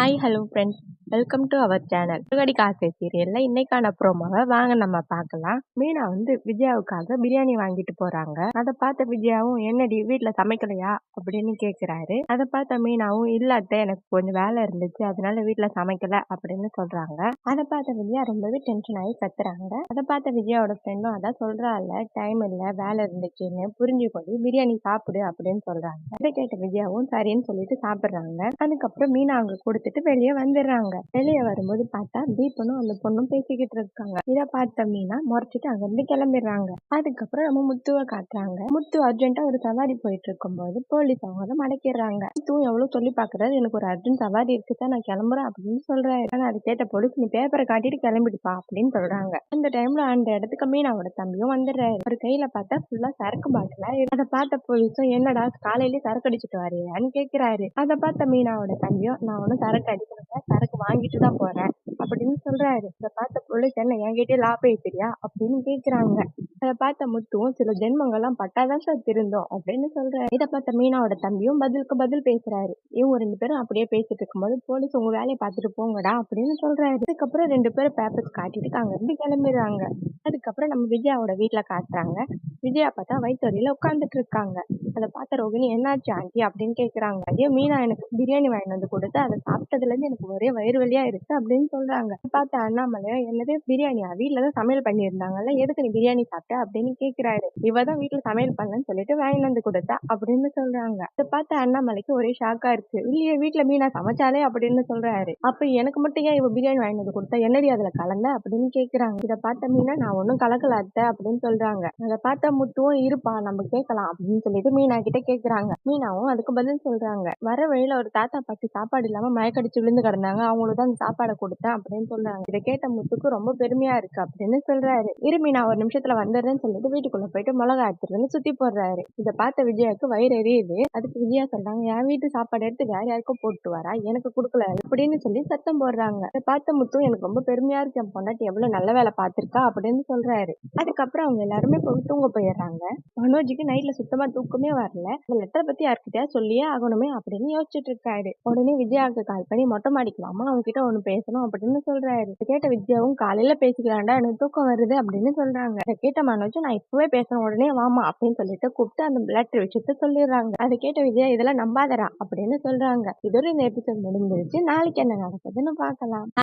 Hi hello friends, welcome to our channel. முருகடி காசை சீரியல்ல இன்னைக்கான ப்ரோமோவை வாங்க நம்ம பார்க்கலாம். மீனா விஜயாவுக்காக பிரியாணி வாங்கிட்டு போறாங்க. அதை பார்த்த விஜயாவும் என்னடி வீட்டுல சமைக்கலையா அப்படின்னு கேக்குறாரு. அதை பார்த்த மீனாவும் இல்ல அத்தை, எனக்கு கொஞ்சம் வேலை இருந்துச்சு, அதனால வீட்டுல சமைக்கல அப்படின்னு சொல்றாங்க. அதை பார்த்த விஜயா ரொம்பவே டென்ஷன் ஆகி கத்துறாங்க. அதை பார்த்த விஜயாவோட ஃப்ரெண்டும் அதான் சொல்றாள், டைம் இல்ல வேலை இருந்துச்சுன்னு புரிஞ்சுக்கொண்டு பிரியாணி சாப்பிடு அப்படின்னு சொல்றாங்க. அதை கேட்ட விஜயாவும் சரின்னு சொல்லிட்டு சாப்பிடுறாங்க. அதுக்கப்புறம் மீனா அங்க கொடுத்துட்டு வெளியே வந்துடுறாங்க. வெளியே வரும்போது பார்த்தா தீபனும் அந்த பொண்ணும் பேசிக்கிட்டு இருக்காங்க. இதை பார்த்த மீனா முறைச்சிட்டு அங்கிருந்து கிளம்பிடுறாங்க. அதுக்கப்புறம் நம்ம முத்துவை காட்டுறாங்க. முத்து அர்ஜென்ட்டா ஒரு சவாரி போயிட்டு இருக்கும்போது போலீஸ் அவங்க மடக்கிடுறாங்க. முத்து எவ்வளவு சொல்லி பாக்குறாரு, எனக்கு ஒரு அர்ஜென்ட் சவாரி இருக்குதான், நான் கிளம்புறேன் அப்படின்னு சொல்றாரு. ஆனா அது கேட்ட போலீஸ், நீ பேப்பரை காட்டிட்டு கிளம்பிடுப்பா அப்படின்னு சொல்றாங்க. அந்த டைம்ல அந்த இடத்துக்கு மீனாவோட தம்பியும் வந்துடுறாரு. ஒரு கையில பார்த்தா ஃபுல்லா சரக்கு பாட்டிலா. அதை பார்த்த போலீஸும் என்னடா காலையிலேயே சரக்கு அடிச்சுட்டு வரையான்னு கேக்குறாரு. அதை பார்த்த மீனாவோட தம்பியும், நான் ஒன்னும் சரக்கு அடிக்கல, சரக்கு வாங்கிட்டு தான் போறேன் அப்படின்னு சொல்றாரு. இதை பார்த்த போலீஸ், என்ன என்கிட்டயே லா பேசுறியா அப்படின்னு கேக்குறாங்க. அதை பார்த்த முத்துவும், சில ஜென்மங்கள்லாம் பட்டாதான் சார் திருந்தோம் அப்படின்னு சொல்றாரு. இதை பார்த்த மீனாவோட தம்பியும் பதிலுக்கு பதில் பேசுறாரு. இவங்க ரெண்டு பேரும் அப்படியே பேசிட்டு இருக்கும்போது போலீஸ், உங்க வேலையை பார்த்துட்டு போங்கடா அப்படின்னு சொல்றாரு. அதுக்கப்புறம் ரெண்டு பேரும் பேப்பர்ஸ் காட்டிட்டு அங்க இருந்து கிளம்பிடுறாங்க. அதுக்கப்புறம் நம்ம விஜயாவோட வீட்டுல காட்டுறாங்க. விஜயா பார்த்தா வயிற்றுல உட்காந்துட்டு இருக்காங்க. அதை பார்த்த ரோகிணி, என்னாச்சு ஆண்டி அப்படின்னு கேக்குறாங்க. ஐயோ மீனா எனக்கு பிரியாணி வாங்கிட்டு வந்து கொடுத்து அதை சாப்பிட்டதுல இருந்து எனக்கு ஒரே வயிறு வலியா இருக்கு அப்படின்னு சொல்றாங்க. பார்த்த அண்ணாமலையா, என்னது பிரியாணியா, வீட்டுலதான் சமையல் பண்ணியிருந்தாங்கல்ல, எதுக்கு நீ பிரியாணி சாப்பிட்ட அப்படின்னு கேக்குறாரு. இவதான் வீட்டுல சமையல் பண்ணலன்னு சொல்லிட்டு வாங்கிட்டு வந்து கொடுத்தா அப்படின்னு சொல்றாங்க. இதை பார்த்த அண்ணாமலைக்கு ஒரே ஷாக்கா இருக்கு. இல்லையே, வீட்டுல மீனா சமைச்சாலே அப்படின்னு சொல்றாரு. அப்ப எனக்கு மட்டும் ஏன் இவ பிரியாணி வாங்கிட்டு வந்து கொடுத்தா, என்னடி அதுல கலந்த அப்படின்னு கேக்குறாங்க. இதை பார்த்த மீனா, நான் ஒன்னும் கலக்கல அத்தை அப்படின்னு சொல்றாங்க. அதை பார்த்த முத்துவும், இருப்பா நம்ம கேட்கலாம் அப்படின்னு சொல்லிட்டு மீனா கிட்ட கேக்குறாங்க. மீனாவும் அதுக்கு பதில் சொல்றாங்க. வர வழியில ஒரு தாத்தா பாட்டி சாப்பாடு இல்லாம மயக்கடிச்சு விழுந்து கிடந்தாங்க, அவங்களுக்கு தான் அந்த சாப்பாடை கொடுத்தேன் அப்படின்னு சொல்றாங்க. இதை கேட்ட முத்துக்கு ரொம்ப பெருமையா இருக்கு அப்படின்னு சொல்றாரு. இரு மீனா, ஒரு நிமிஷத்துல வந்துடுறேன்னு சொல்லிட்டு வீட்டுக்குள்ள போயிட்டு மிளகா எடுத்துட்டு வந்து சுத்தி போடுறாரு. இதை பார்த்த விஜயாவுக்கு வயிறு எரியுது. அதுக்கு விஜயா சொல்றாங்க, என் வீட்டு சாப்பாடு எடுத்து வேற யாருக்கும் போட்டு வரா, எனக்கு கொடுக்கல அப்படின்னு சொல்லி சத்தம் போடுறாங்க. இதை பார்த்த முத்து, எனக்கு ரொம்ப பெருமையா இருக்கு, என் பொண்டாட்டி எவ்வளவு நல்ல வேலை பார்த்திருக்கா அப்படின்னு சொல்றாரு. அதுக்கப்புறம் அவங்க எல்லாருமே போய் தூங்க போயிடுறாங்க. மனோஜுக்கு நைட்ல சுத்தமா தூக்கமே வரல. இந்த லெட்டரை பத்தி யார்கிட்டயா சொல்லியே ஆகணுமே அப்படின்னு யோசிச்சுட்டு இருக்காரு. உடனே விஜயாவுக்கு கால் பண்ணி மொட்டை மாடிக்கு வாமா, அவங்க கிட்ட ஒண்ணு பேசணும் அப்படின்னு சொல்றாரு. இதை கேட்ட விஜயாவும், காலையில பேசிக்கலாம்டா, எனக்கு தூக்கம் வருது அப்படின்னு சொல்றாங்க. இதை கேட்ட மனோஜ், நான் இப்பவே பேசணும், உடனே வாமா அப்படின்னு சொல்லிட்டு கூப்பிட்டு அந்த லெட்டர் விஷயத்த சொல்லிடுறாங்க. அதை கேட்ட விஜயா, இதெல்லாம் நம்பாதரா அப்படின்னு சொல்றாங்க. இதோட இந்த எபிசோட் முடிஞ்சிருச்சு. நாளைக்கு என்ன நடக்குதுன்னு பார்க்கலாம்.